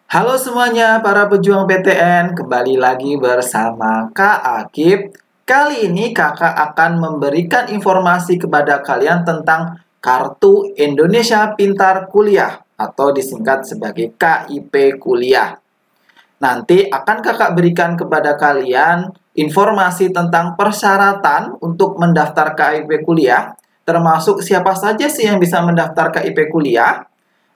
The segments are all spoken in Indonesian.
Halo semuanya para pejuang PTN, kembali lagi bersama Kak Akib. Kali ini kakak akan memberikan informasi kepada kalian tentang Kartu Indonesia Pintar Kuliah atau disingkat sebagai KIP Kuliah. Nanti akan kakak berikan kepada kalian informasi tentang persyaratan untuk mendaftar KIP Kuliah, termasuk siapa saja sih yang bisa mendaftar KIP Kuliah.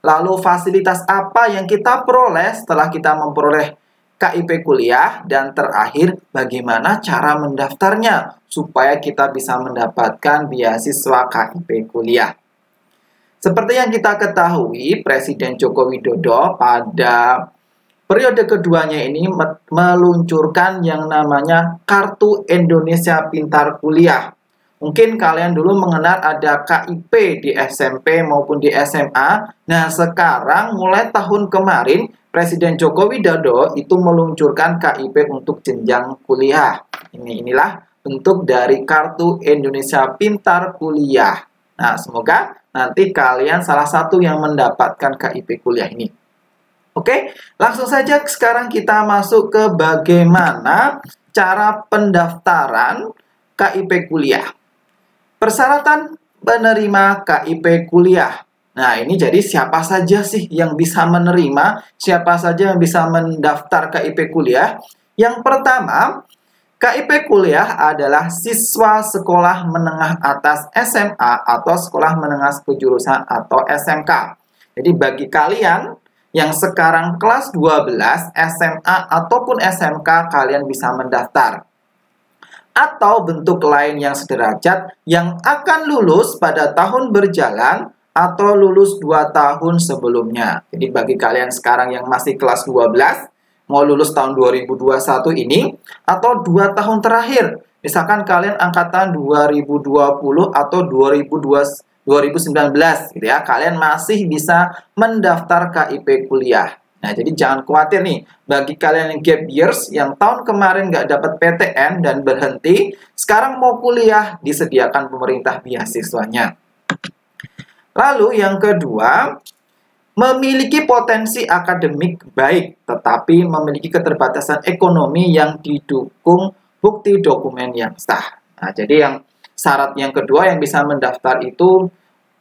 Lalu fasilitas apa yang kita peroleh setelah kita memperoleh KIP kuliah, dan terakhir bagaimana cara mendaftarnya supaya kita bisa mendapatkan beasiswa KIP kuliah. Seperti yang kita ketahui, Presiden Joko Widodo pada periode keduanya ini meluncurkan yang namanya Kartu Indonesia Pintar Kuliah. Mungkin kalian dulu mengenal ada KIP di SMP maupun di SMA. Nah, sekarang mulai tahun kemarin, Presiden Joko Widodo itu meluncurkan KIP untuk jenjang kuliah. Inilah bentuk dari Kartu Indonesia Pintar Kuliah. Nah, semoga nanti kalian salah satu yang mendapatkan KIP kuliah ini. Oke, langsung saja sekarang kita masuk ke bagaimana cara pendaftaran KIP kuliah. Persyaratan penerima KIP kuliah. Nah, ini jadi siapa saja sih yang bisa menerima, siapa saja yang bisa mendaftar KIP kuliah? Yang pertama, KIP kuliah adalah siswa sekolah menengah atas SMA atau sekolah menengah kejurusan atau SMK. Jadi bagi kalian yang sekarang kelas 12, SMA ataupun SMK, kalian bisa mendaftar. Atau bentuk lain yang sederajat yang akan lulus pada tahun berjalan atau lulus 2 tahun sebelumnya. Jadi bagi kalian sekarang yang masih kelas 12, mau lulus tahun 2021 ini, atau 2 tahun terakhir, misalkan kalian angkatan 2020 atau 2019 gitu ya, kalian masih bisa mendaftar KIP kuliah. Nah, jadi jangan khawatir nih, bagi kalian yang gap years, yang tahun kemarin nggak dapat PTN dan berhenti, sekarang mau kuliah, disediakan pemerintah beasiswanya. Lalu yang kedua, memiliki potensi akademik baik, tetapi memiliki keterbatasan ekonomi yang didukung bukti dokumen yang sah. Nah, jadi yang syarat yang kedua yang bisa mendaftar itu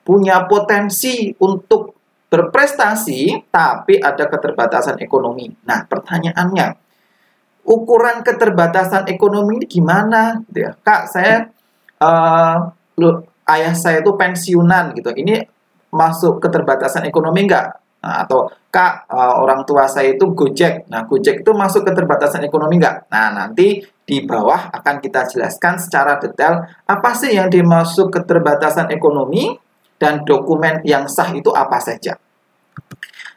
punya potensi untuk berprestasi, tapi ada keterbatasan ekonomi. Nah, pertanyaannya, ukuran keterbatasan ekonomi ini gimana? Kak, saya ayah saya itu pensiunan gitu. Ini masuk keterbatasan ekonomi nggak? Nah, atau Kak, orang tua saya itu Gojek. Nah, Gojek itu masuk keterbatasan ekonomi nggak? Nah, nanti di bawah akan kita jelaskan secara detail apa sih yang dimaksud keterbatasan ekonomi, dan dokumen yang sah itu apa saja.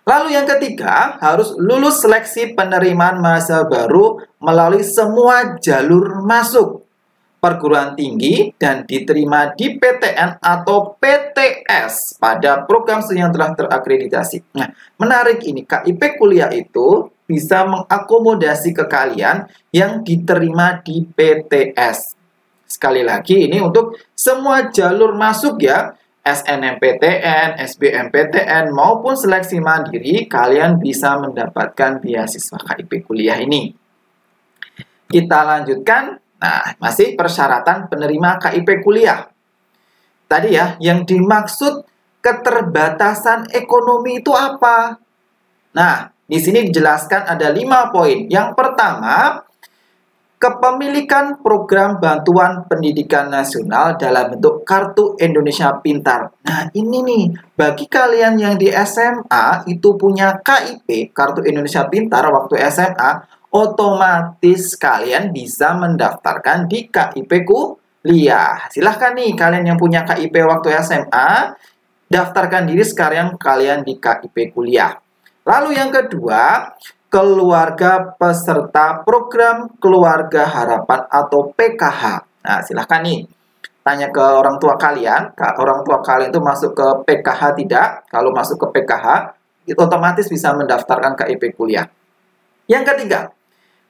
Lalu yang ketiga, harus lulus seleksi penerimaan mahasiswa baru melalui semua jalur masuk perguruan tinggi dan diterima di PTN atau PTS pada program studi yang telah terakreditasi. Nah, menarik ini, KIP kuliah itu bisa mengakomodasi ke kalian yang diterima di PTS. Sekali lagi, ini untuk semua jalur masuk ya, SNMPTN, SBMPTN, maupun seleksi mandiri, kalian bisa mendapatkan beasiswa KIP kuliah ini. Kita lanjutkan. Nah, masih persyaratan penerima KIP kuliah. Tadi ya, yang dimaksud keterbatasan ekonomi itu apa? Nah, di sini dijelaskan ada 5 poin. Yang pertama, kepemilikan program bantuan pendidikan nasional dalam bentuk Kartu Indonesia Pintar. Nah, ini nih, bagi kalian yang di SMA itu punya KIP, Kartu Indonesia Pintar waktu SMA, otomatis kalian bisa mendaftarkan di KIP kuliah. Silahkan nih, kalian yang punya KIP waktu SMA, daftarkan diri sekarang kalian di KIP kuliah. Lalu yang kedua, keluarga peserta program Keluarga Harapan atau PKH. Nah, silahkan nih, tanya ke orang tua kalian. Orang tua kalian itu masuk ke PKH tidak? Kalau masuk ke PKH, itu otomatis bisa mendaftarkan KIP kuliah. Yang ketiga,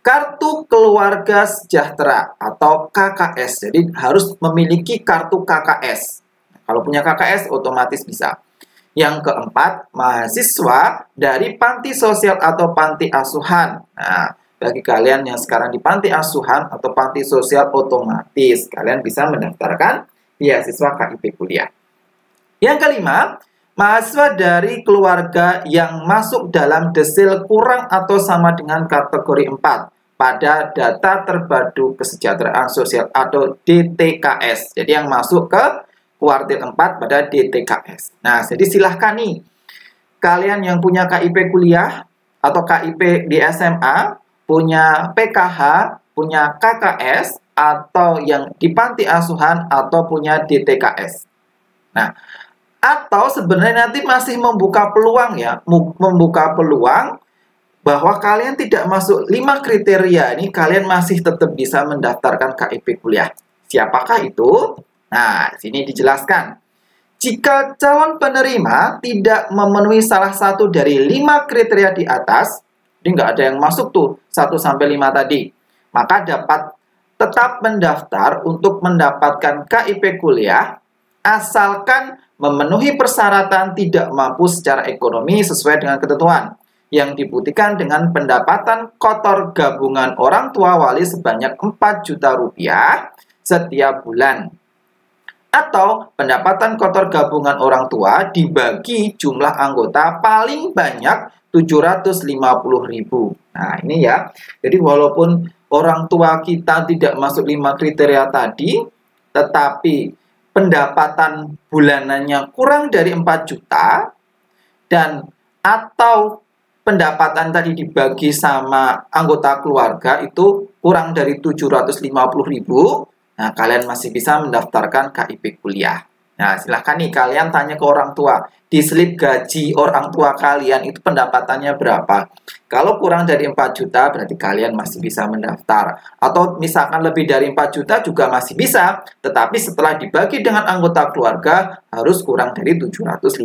Kartu Keluarga Sejahtera atau KKS. Jadi harus memiliki kartu KKS. Kalau punya KKS, otomatis bisa. Yang keempat, mahasiswa dari panti sosial atau panti asuhan. Nah, bagi kalian yang sekarang di panti asuhan atau panti sosial, otomatis kalian bisa mendaftarkan beasiswa KIP kuliah. Yang kelima, mahasiswa dari keluarga yang masuk dalam desil kurang atau sama dengan kategori 4 pada data terpadu kesejahteraan sosial atau DTKS. Jadi yang masuk ke kuartil 4 pada DTKS. Nah, jadi silahkan nih, kalian yang punya KIP kuliah atau KIP di SMA, punya PKH, punya KKS, atau yang di panti asuhan, atau punya DTKS. Nah, atau sebenarnya nanti masih membuka peluang ya, membuka peluang bahwa kalian tidak masuk 5 kriteria ini, kalian masih tetap bisa mendaftarkan KIP kuliah. Siapakah itu? Nah, sini dijelaskan. Jika calon penerima tidak memenuhi salah satu dari 5 kriteria di atas, ini nggak ada yang masuk tuh 1-5 tadi, maka dapat tetap mendaftar untuk mendapatkan KIP kuliah asalkan memenuhi persyaratan tidak mampu secara ekonomi sesuai dengan ketentuan yang dibuktikan dengan pendapatan kotor gabungan orang tua wali sebanyak 4 juta rupiah setiap bulan. Atau pendapatan kotor gabungan orang tua dibagi jumlah anggota paling banyak 750.000. Nah, ini ya. Jadi walaupun orang tua kita tidak masuk 5 kriteria tadi, tetapi pendapatan bulanannya kurang dari 4 juta dan atau pendapatan tadi dibagi sama anggota keluarga itu kurang dari 750.000, nah kalian masih bisa mendaftarkan KIP kuliah. Nah, silahkan nih kalian tanya ke orang tua, di slip gaji orang tua kalian itu pendapatannya berapa? Kalau kurang dari 4 juta berarti kalian masih bisa mendaftar. Atau misalkan lebih dari 4 juta juga masih bisa, tetapi setelah dibagi dengan anggota keluarga harus kurang dari 750.000.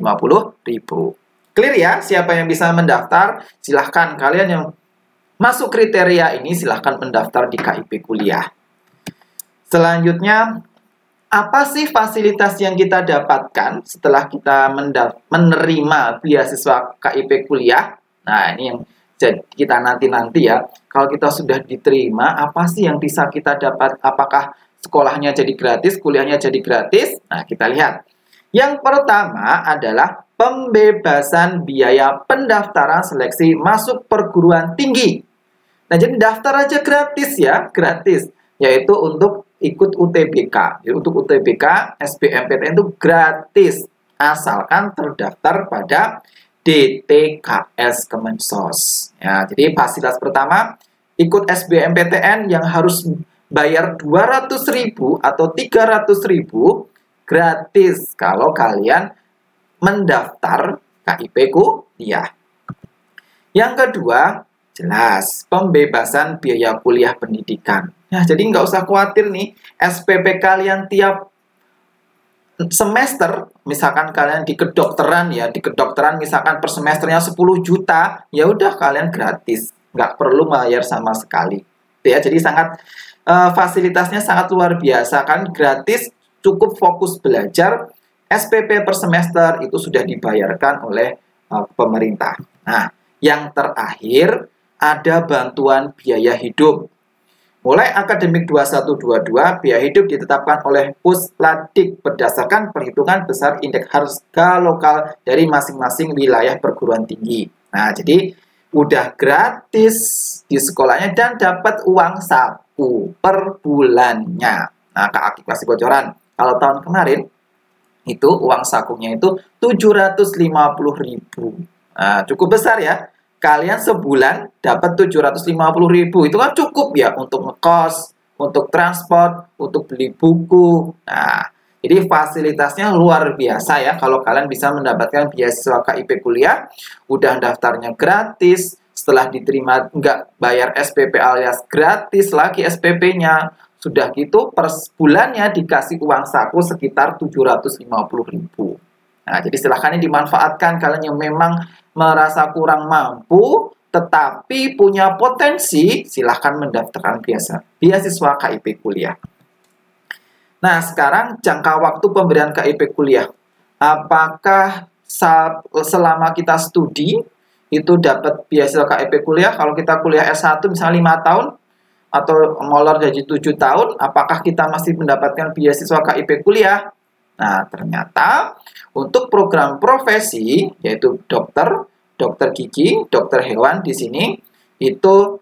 Clear ya siapa yang bisa mendaftar? Silahkan kalian yang masuk kriteria ini silahkan mendaftar di KIP kuliah. Selanjutnya, apa sih fasilitas yang kita dapatkan setelah kita menerima beasiswa KIP kuliah? Nah, ini yang kita nanti ya. Kalau kita sudah diterima, apa sih yang bisa kita dapat? Apakah sekolahnya jadi gratis, kuliahnya jadi gratis? Nah, kita lihat. Yang pertama adalah pembebasan biaya pendaftaran seleksi masuk perguruan tinggi. Nah, jadi daftar aja gratis ya, gratis. Yaitu untuk ikut UTBK. Jadi untuk UTBK, SBMPTN itu gratis. Asalkan terdaftar pada DTKS Kemensos. Ya, jadi fasilitas pertama, ikut SBMPTN yang harus bayar 200.000 atau 300.000 gratis kalau kalian mendaftar KIP kuliah. Yang kedua, jelas pembebasan biaya kuliah pendidikan. Nah, jadi nggak usah khawatir nih, SPP kalian tiap semester, misalkan kalian di kedokteran ya, di kedokteran misalkan per semesternya 10 juta, ya udah kalian gratis, nggak perlu bayar sama sekali. Ya, jadi sangat fasilitasnya sangat luar biasa kan, gratis, cukup fokus belajar. SPP per semester itu sudah dibayarkan oleh pemerintah. Nah, yang terakhir ada bantuan biaya hidup. Mulai akademik 2122, biaya hidup ditetapkan oleh Puspladik berdasarkan perhitungan besar indeks harga lokal dari masing-masing wilayah perguruan tinggi. Nah, jadi udah gratis di sekolahnya dan dapat uang saku per bulannya. Nah, Kak Aki kasih bocoran. Kalau tahun kemarin itu uang sakunya itu 750.000. Nah, cukup besar ya. Kalian sebulan dapat 750.000. Itu kan cukup ya untuk ngekos, untuk transport, untuk beli buku. Nah, jadi fasilitasnya luar biasa ya. Kalau kalian bisa mendapatkan beasiswa KIP kuliah, udah daftarnya gratis, setelah diterima nggak bayar SPP alias gratis lagi SPP-nya. Sudah gitu per bulannya dikasih uang saku sekitar 750.000. Nah, jadi silahkan ini dimanfaatkan kalian yang memang merasa kurang mampu tetapi punya potensi, silahkan mendaftarkan beasiswa KIP kuliah. Nah, sekarang jangka waktu pemberian KIP kuliah. Apakah selama kita studi itu dapat beasiswa KIP kuliah. Kalau kita kuliah S1 misalnya 5 tahun atau molor jadi 7 tahun, apakah kita masih mendapatkan beasiswa KIP kuliah? Nah, ternyata untuk program profesi yaitu dokter gigi, dokter hewan di sini itu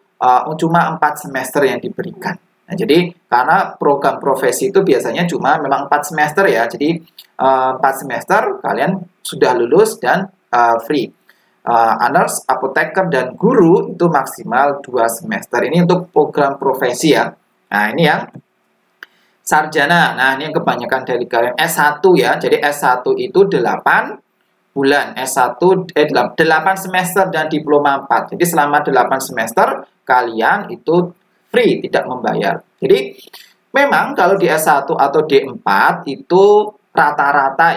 cuma 4 semester yang diberikan. Nah, jadi karena program profesi itu biasanya cuma memang 4 semester ya. Jadi 4 semester kalian sudah lulus dan free. Honors, apoteker, dan guru itu maksimal 2 semester. Ini untuk program profesi ya. Nah, ini yang sarjana. Nah, ini yang kebanyakan dari kalian S1 ya. Jadi S1 itu 8 bulan. S1 8 semester dan diploma 4. Jadi selama 8 semester kalian itu free, tidak membayar. Jadi memang kalau di S1 atau D4 itu rata-rata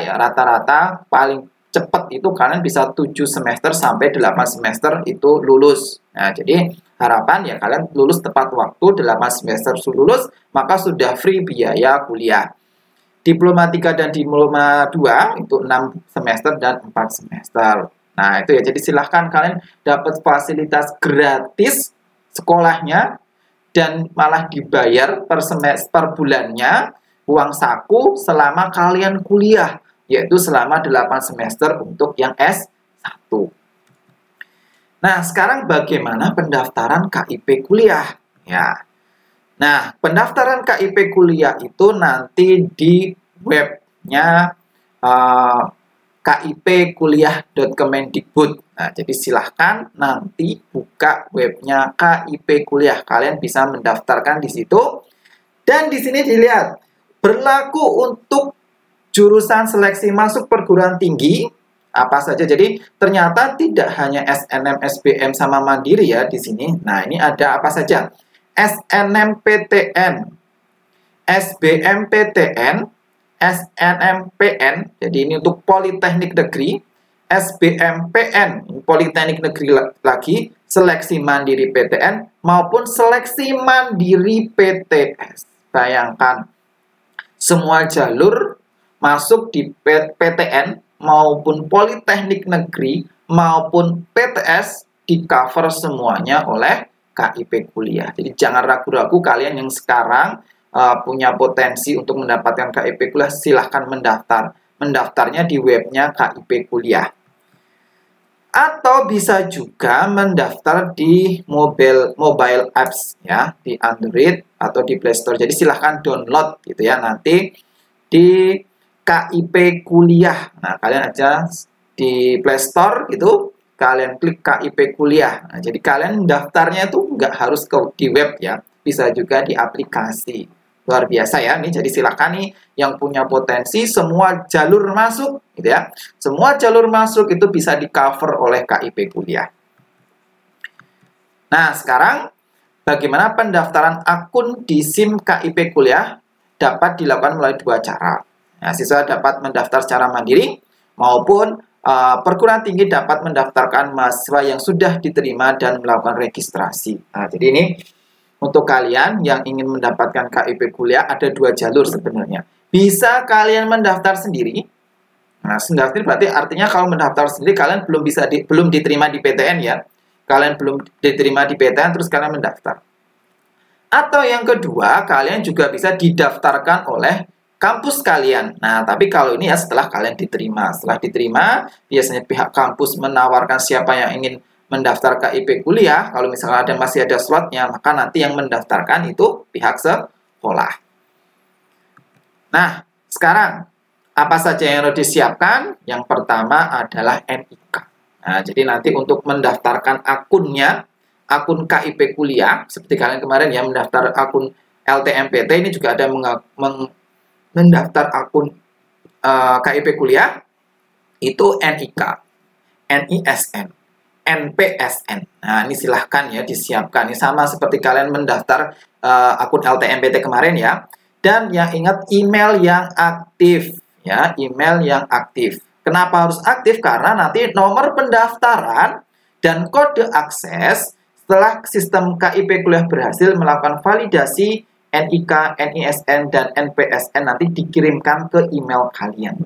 paling cepat itu kalian bisa 7 semester sampai 8 semester itu lulus. Nah, jadi harapan ya kalian lulus tepat waktu, 8 semester lulus, maka sudah free biaya kuliah. Diploma 3 dan diploma 2 itu 6 semester dan 4 semester. Nah, itu ya. Jadi silahkan kalian dapat fasilitas gratis sekolahnya dan malah dibayar per semester, per bulannya uang saku selama kalian kuliah, yaitu selama 8 semester untuk yang S1. Nah, sekarang bagaimana pendaftaran KIP kuliah? Ya. Nah, pendaftaran KIP kuliah itu nanti di webnya kipkuliah.kemendikbud. Nah, jadi silahkan nanti buka webnya KIP kuliah. Kalian bisa mendaftarkan di situ. Dan di sini dilihat berlaku untuk jurusan seleksi masuk perguruan tinggi apa saja. Jadi ternyata tidak hanya SNM, SBM sama Mandiri ya di sini. Nah, ini ada apa saja? SNMPTN, SBMPTN, SNMPN. Jadi ini untuk Politeknik Negeri, SBMPN, Politeknik Negeri lagi, seleksi mandiri PTN maupun seleksi mandiri PTS. Bayangkan, semua jalur masuk di PTN maupun Politeknik Negeri maupun PTS di cover semuanya oleh KIP kuliah. Jadi jangan ragu-ragu kalian yang sekarang punya potensi untuk mendapatkan KIP kuliah, silahkan mendaftar. Mendaftarnya di webnya KIP kuliah. Atau bisa juga mendaftar di mobile apps ya, di Android atau di Play Store. Jadi silahkan download gitu ya nanti di KIP kuliah. Nah, kalian aja di Play Store gitu, kalian klik KIP kuliah. Nah, jadi kalian daftarnya itu nggak harus di web ya, bisa juga di aplikasi. Luar biasa ya, nih jadi silakan nih yang punya potensi semua jalur masuk gitu ya. Semua jalur masuk itu bisa di cover oleh KIP kuliah. Nah, sekarang bagaimana pendaftaran akun di SIM KIP kuliah dapat dilakukan melalui 2 cara. Nah, siswa dapat mendaftar secara mandiri maupun perguruan tinggi dapat mendaftarkan mahasiswa yang sudah diterima dan melakukan registrasi. Nah, jadi ini untuk kalian yang ingin mendapatkan KIP kuliah ada 2 jalur sebenarnya. Bisa kalian mendaftar sendiri. Nah, sendiri berarti artinya kalau mendaftar sendiri kalian belum diterima di PTN ya. Kalian belum diterima di PTN terus kalian mendaftar. Atau yang kedua, kalian juga bisa didaftarkan oleh kampus kalian. Nah, tapi kalau ini ya setelah kalian diterima. Setelah diterima, biasanya pihak kampus menawarkan siapa yang ingin mendaftar KIP kuliah. Kalau misalnya masih ada slotnya, maka nanti yang mendaftarkan itu pihak sekolah. Nah, sekarang apa saja yang harus disiapkan? Yang pertama adalah NIK. Nah, jadi nanti untuk mendaftarkan akunnya, akun KIP kuliah, seperti kalian kemarin ya mendaftar akun LTMPT, ini juga ada mendaftar akun KIP kuliah, itu NIK, NISN, NPSN. Nah, ini silahkan ya disiapkan. Ini sama seperti kalian mendaftar akun LTMPT kemarin ya. Dan yang ingat email yang aktif ya, email yang aktif. Kenapa harus aktif? Karena nanti nomor pendaftaran dan kode akses setelah sistem KIP kuliah berhasil melakukan validasi NIK, NISN, dan NPSN nanti dikirimkan ke email kalian.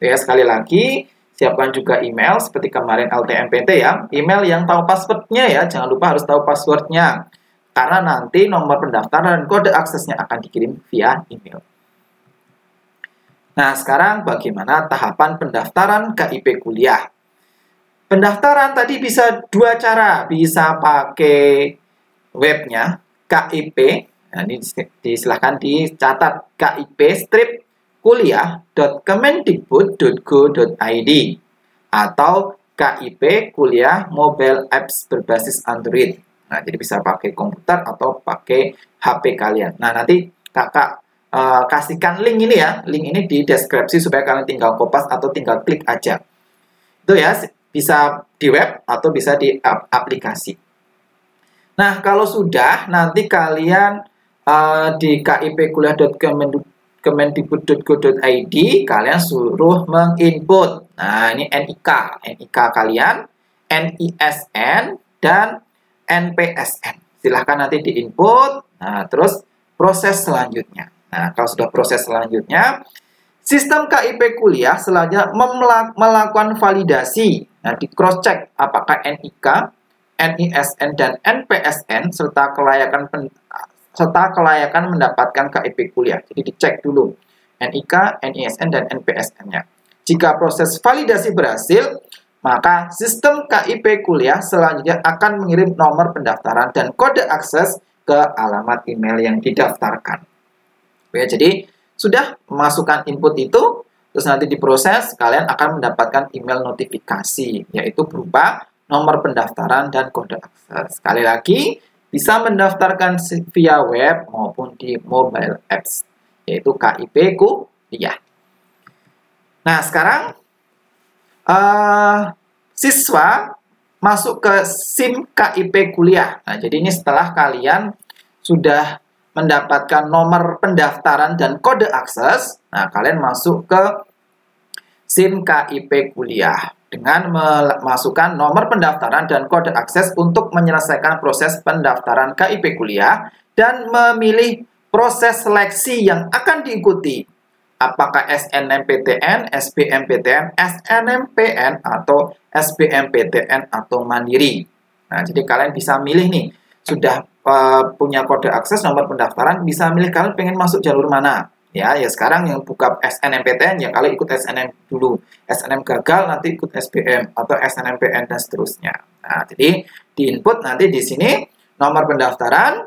Ya, sekali lagi, siapkan juga email seperti kemarin LTMPT ya. Email yang tahu passwordnya ya, jangan lupa harus tahu passwordnya. Karena nanti nomor pendaftaran dan kode aksesnya akan dikirim via email. Nah, sekarang bagaimana tahapan pendaftaran KIP kuliah? Pendaftaran tadi bisa dua cara, bisa pakai webnya KIP. Nah, ini silahkan dicatat kip-kuliah.kemendikbud.go.id atau KIP Kuliah Mobile Apps berbasis Android. Nah, jadi bisa pakai komputer atau pakai HP kalian. Nah, nanti kakak kasihkan link ini ya. Link ini di deskripsi supaya kalian tinggal kopas atau tinggal klik aja. Itu ya, bisa di web atau bisa di aplikasi. Nah, kalau sudah, nanti kalian di kipkuliah.kemendikbud.go.id kalian suruh menginput. Nah, ini NIK kalian, NISN, dan NPSN. Silahkan nanti diinput. Nah, terus proses selanjutnya. Nah, kalau sudah proses selanjutnya, sistem KIP kuliah selanjutnya melakukan validasi. Nah, di cross check apakah NIK, NISN, dan NPSN serta kelayakan mendapatkan KIP kuliah. Jadi dicek dulu NIK, NISN, dan NPSN-nya. Jika proses validasi berhasil, maka sistem KIP kuliah selanjutnya akan mengirim nomor pendaftaran dan kode akses ke alamat email yang didaftarkan. Ya, jadi sudah memasukkan input itu, terus nanti diproses, kalian akan mendapatkan email notifikasi, yaitu berupa nomor pendaftaran dan kode akses. Sekali lagi, bisa mendaftarkan via web maupun di mobile apps, yaitu KIP kuliah. Nah, sekarang siswa masuk ke SIM KIP kuliah. Nah, jadi ini setelah kalian sudah mendapatkan nomor pendaftaran dan kode akses, nah kalian masuk ke SIM KIP kuliah dengan memasukkan nomor pendaftaran dan kode akses untuk menyelesaikan proses pendaftaran KIP kuliah dan memilih proses seleksi yang akan diikuti. Apakah SNMPTN, SBMPTN, SNMPN, atau SBMPTN atau Mandiri. Nah, jadi kalian bisa milih nih, sudah punya kode akses nomor pendaftaran, bisa milih kalian pengen masuk jalur mana. Ya sekarang yang buka SNMPTN ya kalian ikut SNM dulu. SNM gagal nanti ikut SBM atau SNMPN dan seterusnya. Nah, jadi di input nanti di sini nomor pendaftaran,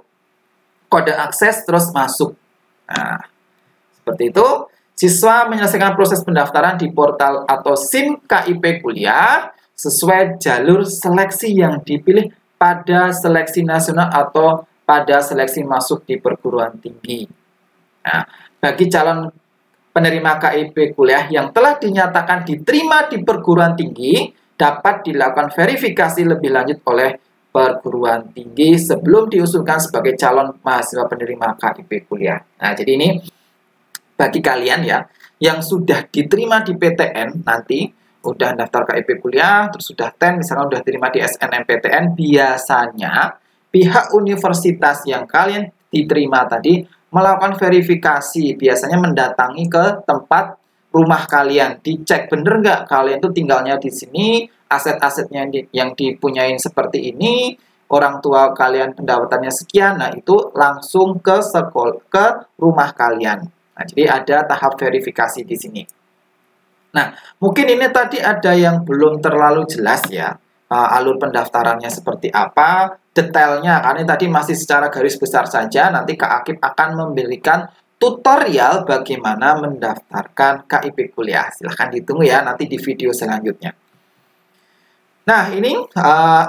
kode akses, terus masuk. Nah, seperti itu. Siswa menyelesaikan proses pendaftaran di portal atau SIM KIP kuliah sesuai jalur seleksi yang dipilih pada seleksi nasional atau pada seleksi masuk di perguruan tinggi. Nah, bagi calon penerima KIP kuliah yang telah dinyatakan diterima di perguruan tinggi, dapat dilakukan verifikasi lebih lanjut oleh perguruan tinggi sebelum diusulkan sebagai calon mahasiswa penerima KIP kuliah. Nah, jadi ini bagi kalian ya, yang sudah diterima di PTN nanti, udah daftar KIP kuliah, terus sudah TEN, misalnya udah diterima di SNMPTN, biasanya pihak universitas yang kalian diterima tadi melakukan verifikasi, biasanya mendatangi ke tempat rumah kalian, dicek bener nggak kalian tuh tinggalnya di sini, aset-asetnya yang dipunyain seperti ini, orang tua kalian pendapatannya sekian, nah itu langsung ke sekolah, ke rumah kalian. Nah, jadi ada tahap verifikasi di sini. Nah, mungkin ini tadi ada yang belum terlalu jelas ya, alur pendaftarannya seperti apa, detailnya, karena tadi masih secara garis besar saja, nanti Kak Akib akan memberikan tutorial bagaimana mendaftarkan KIP kuliah. Silahkan ditunggu ya, nanti di video selanjutnya. Nah, ini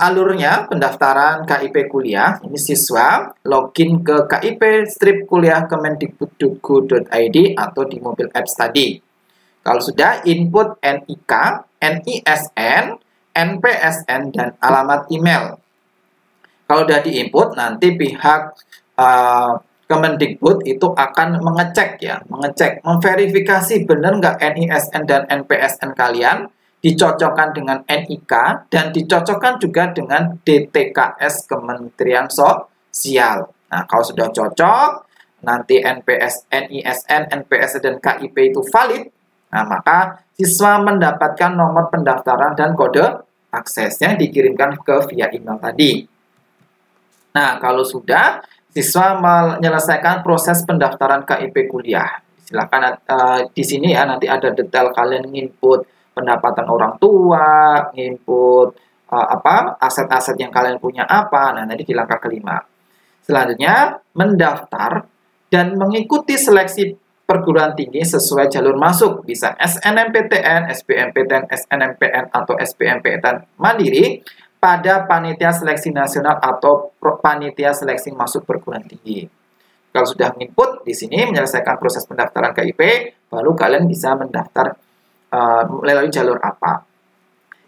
alurnya pendaftaran KIP kuliah. Ini siswa login ke kip-kuliah.kemendikbud.go.id atau di mobile apps tadi. Kalau sudah, input NIK, NISN, NPSN, dan alamat email. Kalau sudah diinput, nanti pihak Kemendikbud itu akan mengecek ya, memverifikasi benar nggak NISN dan NPSN kalian, dicocokkan dengan NIK, dan dicocokkan juga dengan DTKS Kementerian Sosial. Nah, kalau sudah cocok, nanti NISN, NPSN, dan KIP itu valid, Nah, maka siswa mendapatkan nomor pendaftaran dan kode aksesnya dikirimkan via email tadi. Nah, kalau sudah, siswa menyelesaikan proses pendaftaran KIP kuliah. Silakan di sini ya, nanti ada detail kalian input pendapatan orang tua, input aset-aset yang kalian punya apa. Nah, nanti di langkah kelima. Selanjutnya, mendaftar dan mengikuti seleksi perguruan tinggi sesuai jalur masuk, bisa SNMPTN, SBMPTN, SNMPN, atau SBMPTN Mandiri pada panitia seleksi nasional atau panitia seleksi masuk perguruan tinggi. Kalau sudah menginput di sini menyelesaikan proses pendaftaran KIP, baru kalian bisa mendaftar melalui jalur apa.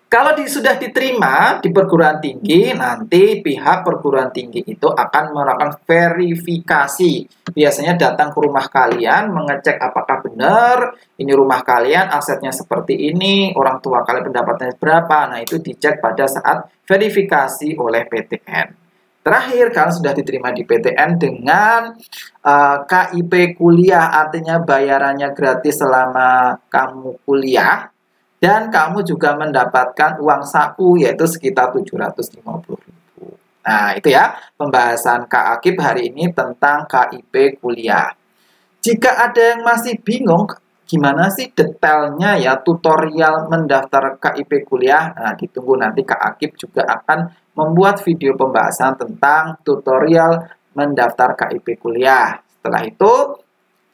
Kalau sudah diterima di perguruan tinggi, nanti pihak perguruan tinggi itu akan melakukan verifikasi. Biasanya datang ke rumah kalian, mengecek apakah benar, ini rumah kalian, asetnya seperti ini, orang tua kalian pendapatannya berapa. Nah, itu dicek pada saat verifikasi oleh PTN. Terakhir, kalian sudah diterima di PTN dengan KIP kuliah, artinya bayarannya gratis selama kamu kuliah. Dan kamu juga mendapatkan uang saku, yaitu sekitar 750.000. Nah, itu ya pembahasan Kak Akib hari ini tentang KIP kuliah. Jika ada yang masih bingung, gimana sih detailnya ya tutorial mendaftar KIP kuliah? Nah, ditunggu nanti Kak Akib juga akan membuat video pembahasan tentang tutorial mendaftar KIP kuliah. Setelah itu,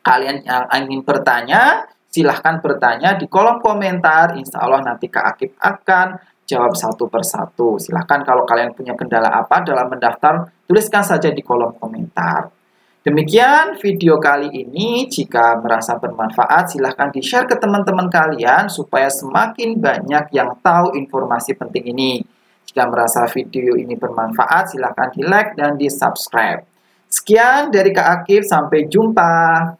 kalian yang ingin bertanya, silahkan bertanya di kolom komentar. Insya Allah nanti Kak Akib akan jawab satu persatu. Silahkan kalau kalian punya kendala apa dalam mendaftar, tuliskan saja di kolom komentar. Demikian video kali ini. Jika merasa bermanfaat, silahkan di-share ke teman-teman kalian supaya semakin banyak yang tahu informasi penting ini. Jika merasa video ini bermanfaat, silahkan di-like dan di-subscribe. Sekian dari Kak Akib, sampai jumpa.